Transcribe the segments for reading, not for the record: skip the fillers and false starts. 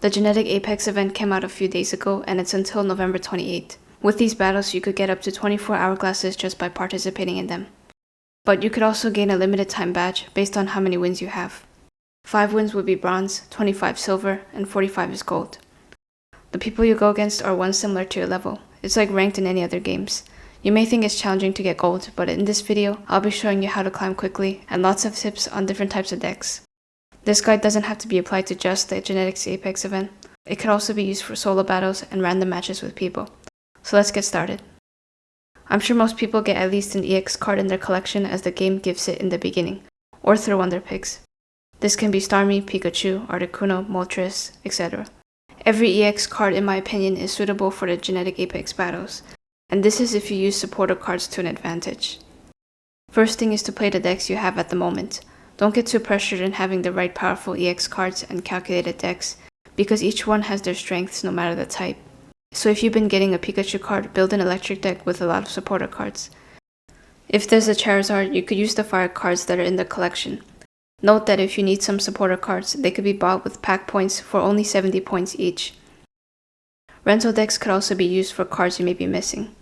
The Genetic Apex event came out a few days ago, and it's until November 28th. With these battles, you could get up to 24 hourglasses just by participating in them. But you could also gain a limited time badge based on how many wins you have. 5 wins would be bronze, 25 silver, and 45 is gold. The people you go against are ones similar to your level. It's like ranked in any other games. You may think it's challenging to get gold, but in this video, I'll be showing you how to climb quickly and lots of tips on different types of decks. This guide doesn't have to be applied to just the Genetics Apex event. It could also be used for solo battles and random matches with people. So let's get started. I'm sure most people get at least an EX card in their collection as the game gives it in the beginning, or throw on their picks. This can be Starmie, Pikachu, Articuno, Moltres, etc. Every EX card, in my opinion, is suitable for the Genetic Apex battles, and this is if you use supporter cards to an advantage. First thing is to play the decks you have at the moment. Don't get too pressured in having the right powerful EX cards and calculated decks, because each one has their strengths no matter the type. So if you've been getting a Pikachu card, build an electric deck with a lot of supporter cards. If there's a Charizard, you could use the fire cards that are in the collection. Note that if you need some supporter cards, they could be bought with pack points for only 70 points each. Rental decks could also be used for cards you may be missing.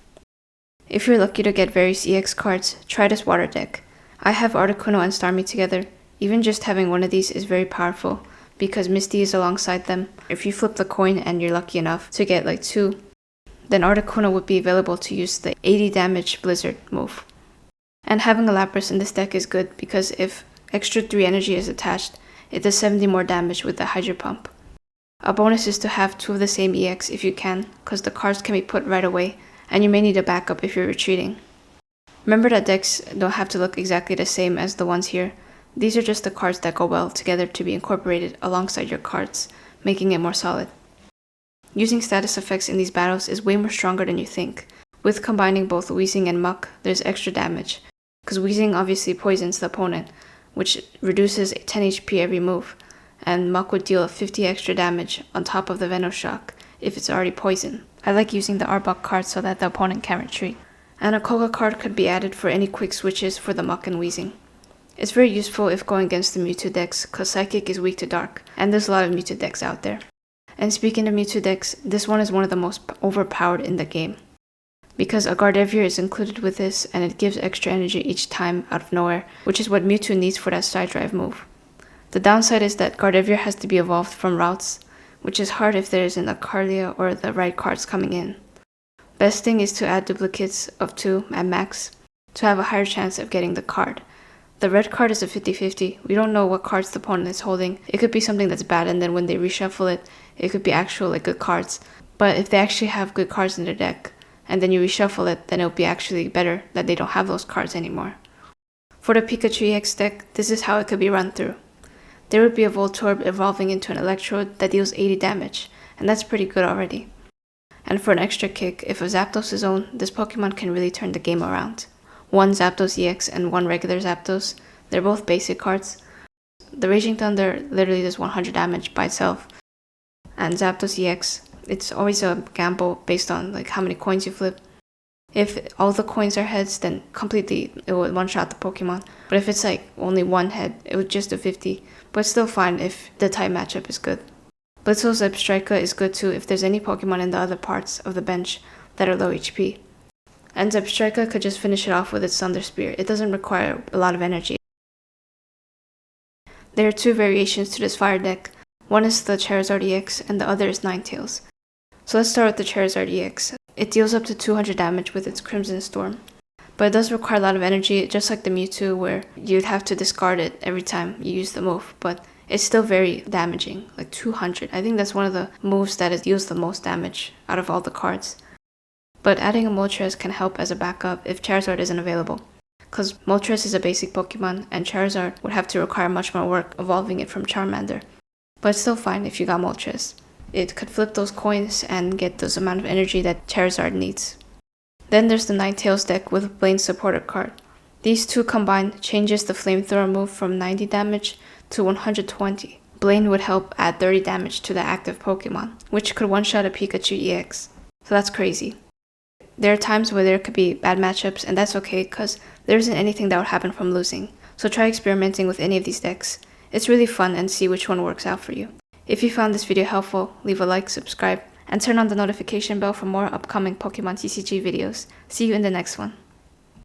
If you're lucky to get various EX cards, try this water deck. I have Articuno and Starmie together. Even just having one of these is very powerful, because Misty is alongside them. If you flip the coin and you're lucky enough to get like 2, then Articuno would be available to use the 80 damage Blizzard move. And having a Lapras in this deck is good, because if extra 3 energy is attached, it does 70 more damage with the Hydro Pump. A bonus is to have 2 of the same EX if you can, because the cards can be put right away, and you may need a backup if you're retreating. Remember that decks don't have to look exactly the same as the ones here. These are just the cards that go well together to be incorporated alongside your cards, making it more solid. Using status effects in these battles is way more stronger than you think. With combining both Weezing and Muck, there's extra damage, because Weezing obviously poisons the opponent, which reduces 10 HP every move, and Muck would deal 50 extra damage on top of the Venoshock if it's already poisoned. I like using the Arbok card so that the opponent can retreat. And a Koga card could be added for any quick switches for the Muck and Weezing. It's very useful if going against the Mewtwo decks, cause Psychic is weak to Dark, and there's a lot of Mewtwo decks out there. And speaking of Mewtwo decks, this one is one of the most overpowered in the game. Because a Gardevoir is included with this, and it gives extra energy each time out of nowhere, which is what Mewtwo needs for that Side Drive move. The downside is that Gardevoir has to be evolved from routes, which is hard if there isn't a Carlia or the right cards coming in. Best thing is to add duplicates of 2 at max to have a higher chance of getting the card. The red card is a 50-50. We don't know what cards the opponent is holding. It could be something that's bad, and then when they reshuffle it, it could be actual good cards. But if they actually have good cards in their deck, and then you reshuffle it, then it'll be actually better that they don't have those cards anymore. For the Pikachu EX deck, this is how it could be run through. There would be a Voltorb evolving into an Electrode that deals 80 damage, and that's pretty good already. And for an extra kick, if a Zapdos is owned, this Pokemon can really turn the game around. 1 Zapdos EX and 1 regular Zapdos, they're both basic cards. The Raging Thunder literally does 100 damage by itself. And Zapdos EX, it's always a gamble based on how many coins you flip. If all the coins are heads, then completely it will one-shot the Pokemon. But if it's only 1 head, it would just do 50. But still fine if the type matchup is good. Blitzel Zebstrika is good too if there's any Pokemon in the other parts of the bench that are low HP. And Zebstrika could just finish it off with its Thunder Spear. It doesn't require a lot of energy. There are 2 variations to this fire deck. One is the Charizard EX and the other is Ninetales. So let's start with the Charizard EX. It deals up to 200 damage with its Crimson Storm. But it does require a lot of energy, just like the Mewtwo, where you'd have to discard it every time you use the move. But it's still very damaging, 200. I think that's one of the moves that deals the most damage out of all the cards. But adding a Moltres can help as a backup if Charizard isn't available. Because Moltres is a basic Pokemon, and Charizard would have to require much more work evolving it from Charmander. But it's still fine if you got Moltres. It could flip those coins and get those amount of energy that Charizard needs. Then there's the Ninetales deck with Blaine's supporter card. These 2 combined changes the Flamethrower move from 90 damage to 120. Blaine would help add 30 damage to the active Pokemon, which could one-shot a Pikachu EX. So that's crazy. There are times where there could be bad matchups, and that's okay because there isn't anything that would happen from losing. So try experimenting with any of these decks. It's really fun and see which one works out for you. If you found this video helpful, leave a like, subscribe, and turn on the notification bell for more upcoming Pokemon TCG videos. See you in the next one.